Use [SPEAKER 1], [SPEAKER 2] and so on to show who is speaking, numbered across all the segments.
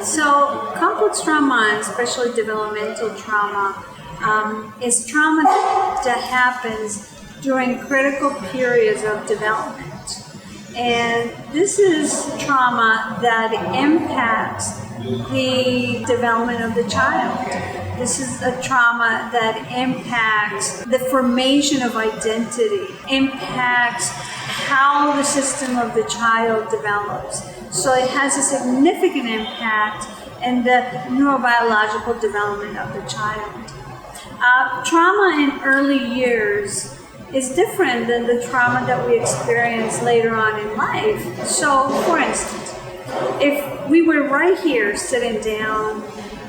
[SPEAKER 1] So complex trauma, especially developmental trauma, is trauma that happens during critical periods of development. And this is trauma that impacts the development of the child. This is a trauma that impacts the formation of identity, impacts how the system of the child develops. So it has a significant impact in the neurobiological development of the child. Trauma in early years is different than the trauma that we experience later on in life. So, for instance, if we were right here sitting down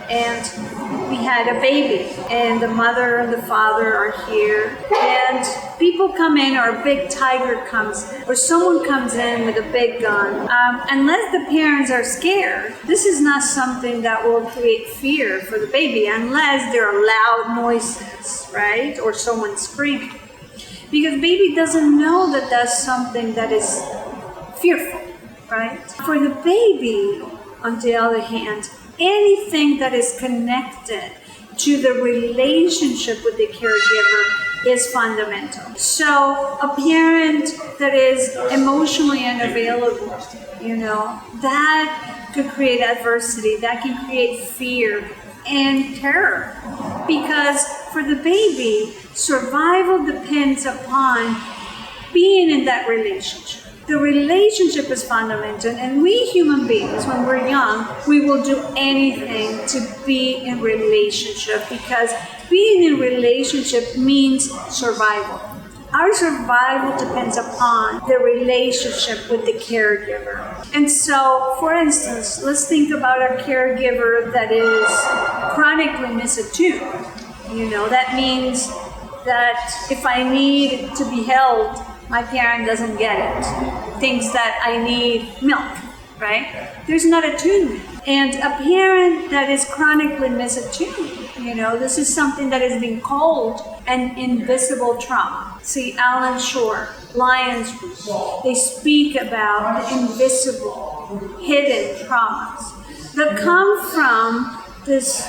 [SPEAKER 1] and we had a baby and the mother and the father are here and people come in or a big tiger comes in or someone comes in with a big gun, unless the parents are scared, this is not something that will create fear for the baby unless there are loud noises, right? Or someone screaming. Because baby doesn't know that that's something that is fearful, right? For the baby, on the other hand, anything that is connected to the relationship with the caregiver is fundamental. So a parent that is emotionally unavailable, that could create adversity, that can create fear and terror. Because for the baby, survival depends upon being in that relationship. The relationship is fundamental, and we human beings, when we're young, we will do anything to be in relationship because being in relationship means survival. Our survival depends upon the relationship with the caregiver. And so, for instance, let's think about a caregiver that is chronically misattuned. That means that if I need to be held, my parent doesn't get it. Thinks that I need milk, right? There's not attunement. And a parent that is chronically misattuned, this is something that is being called an invisible trauma. See, Alan Shore, Lions Group, they speak about the invisible, hidden traumas that come from this,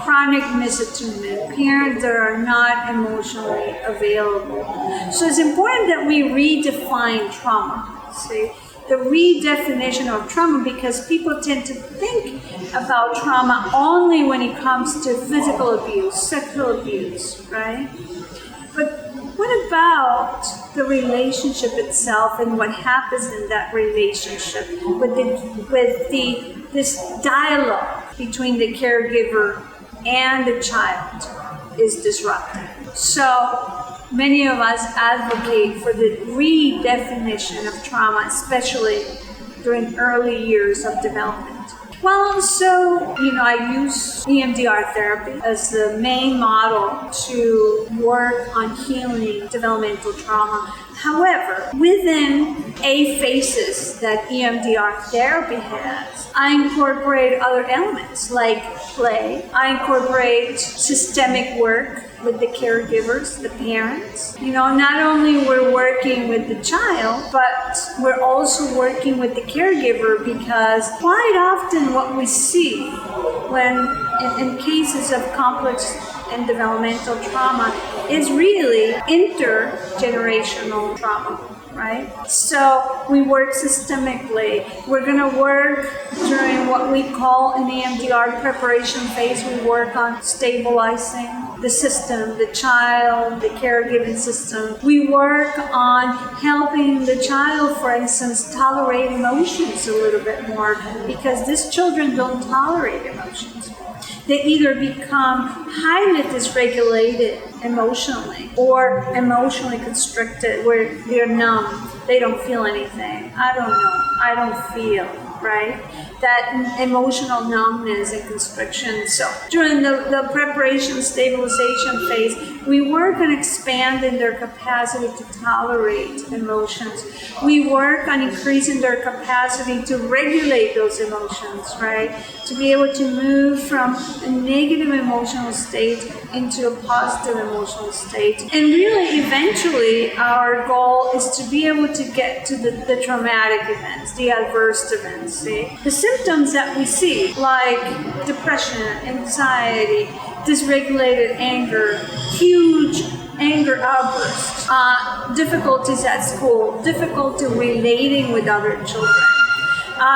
[SPEAKER 1] chronic misattunement, parents that are not emotionally available. So it's important that we redefine trauma. See, the redefinition of trauma, because people tend to think about trauma only when it comes to physical abuse, sexual abuse, right? But what about the relationship itself and what happens in that relationship with this dialogue between the caregiver and the child is disrupted? So many of us advocate for the redefinition of trauma, especially during early years of development. Well, so, I use EMDR therapy as the main model to work on healing developmental trauma. However, within 8 phases that EMDR therapy has, I incorporate other elements like play. I incorporate systemic work with the caregivers, the parents. Not only we're working with the child, but we're also working with the caregiver, because quite often what we see when in cases of complex and developmental trauma is really intergenerational trauma, right? So we work systemically. We're going to work during what we call an EMDR preparation phase. We work on stabilizing the system, the child, the caregiving system. We work on helping the child, for instance, tolerate emotions a little bit more, because these children don't tolerate emotions. They either become highly dysregulated emotionally or emotionally constricted, where they're numb, they don't feel anything. I don't know, I don't feel, right? That emotional numbness and constriction. So during the preparation stabilization phase, we work on expanding their capacity to tolerate emotions. We work on increasing their capacity to regulate those emotions, right? To be able to move from a negative emotional state into a positive emotional state. And really, eventually, our goal is to be able to get to the traumatic events, the adverse events. See? The symptoms that we see, like depression, anxiety, dysregulated anger, huge anger outbursts, difficulties at school, difficulty relating with other children,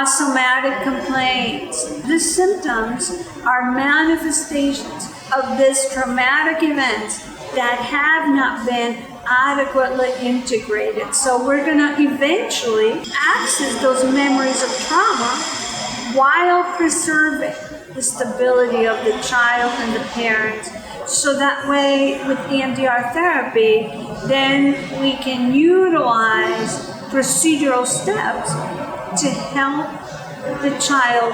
[SPEAKER 1] somatic complaints. These symptoms are manifestations of this traumatic events that have not been adequately integrated. So we're going to eventually access those memories of trauma while preserving the stability of the child and the parent. So that way, with EMDR therapy, then we can utilize procedural steps to help the child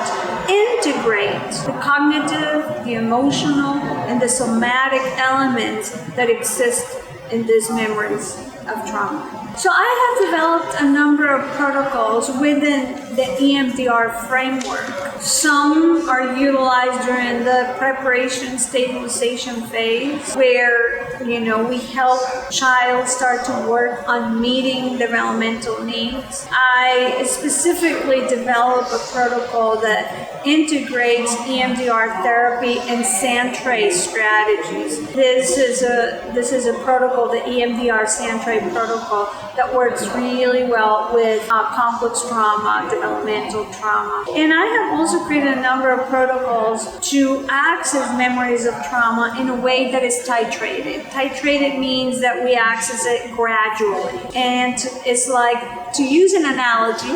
[SPEAKER 1] integrate the cognitive, the emotional, and the somatic elements that exist in these memories of trauma. So I have developed a number of protocols within the EMDR framework. Some are utilized during the preparation stabilization phase, where we help child start to work on meeting developmental needs. I specifically develop a protocol that integrates EMDR therapy and Santray strategies. This is a protocol, the EMDR Santray protocol, that works really well with complex trauma, developmental trauma. And I have also created a number of protocols to access memories of trauma in a way that is titrated. Titrated means that we access it gradually. And it's like, to use an analogy,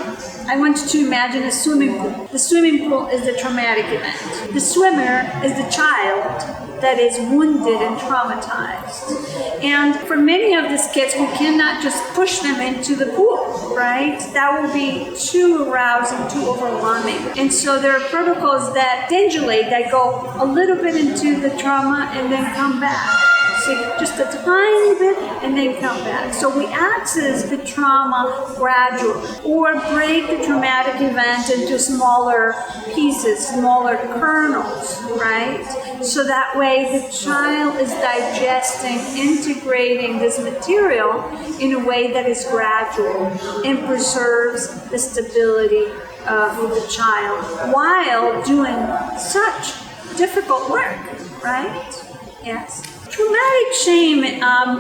[SPEAKER 1] I want you to imagine a swimming pool. The swimming pool is the traumatic event. The swimmer is the child that is wounded and traumatized. And for many of these kids, we cannot just push them into the pool, right? That will be too arousing, too overwhelming. And so there are protocols that pendulate, that go a little bit into the trauma and then come back. So just a tiny bit and then come back. So we access the trauma gradually, or break the traumatic event into smaller pieces, smaller kernels, right? So that way the child is digesting, integrating this material in a way that is gradual and preserves the stability of the child while doing such difficult work, right? Yes. Traumatic shame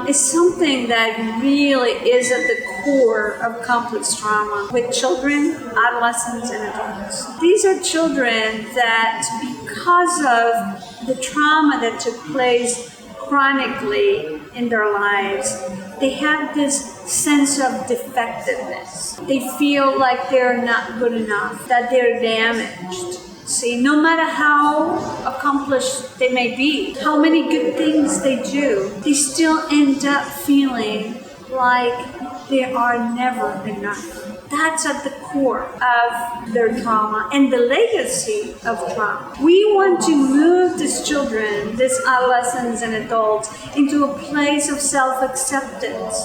[SPEAKER 1] is something that really is at the core of complex trauma with children, adolescents, and adults. These are children that, because of the trauma that took place chronically in their lives, they have this sense of defectiveness. They feel like they're not good enough, that they're damaged. See, no matter how accomplished they may be, how many good things they do, they still end up feeling like they are never enough. That's at the core of their trauma and the legacy of trauma. We want to move these children, these adolescents and adults, into a place of self-acceptance,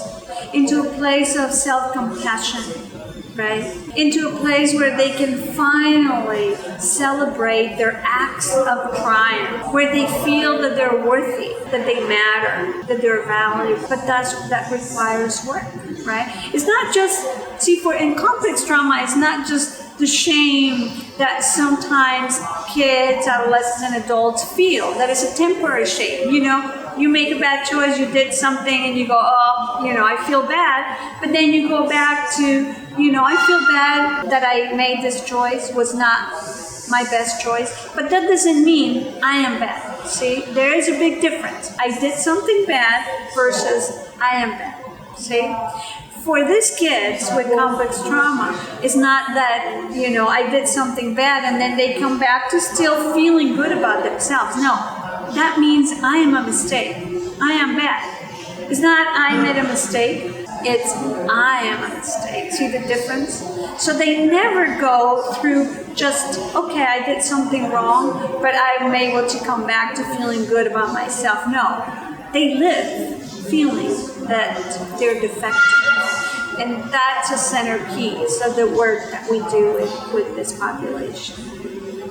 [SPEAKER 1] into a place of self-compassion, right? Into a place where they can finally celebrate their acts of triumph, where they feel that they're worthy, that they matter, that they're valued. But that requires work, right? It's not just, in complex trauma, it's not just the shame that sometimes kids, adolescents, and adults feel. That is a temporary shame. You make a bad choice, you did something, and you go, I feel bad. But then you go back to, I feel bad that I made this choice, was not my best choice. But that doesn't mean I am bad. See, there is a big difference. I did something bad versus I am bad. See? For these kids with complex trauma, it's not that, I did something bad and then they come back to still feeling good about themselves. No, that means I am a mistake. I am bad. It's not I made a mistake. It's I am a mistake. See the difference? So they never go through just, okay, I did something wrong, but I'm able to come back to feeling good about myself. No, they live feeling that they're defective. And that's a centerpiece of the work that we do with this population.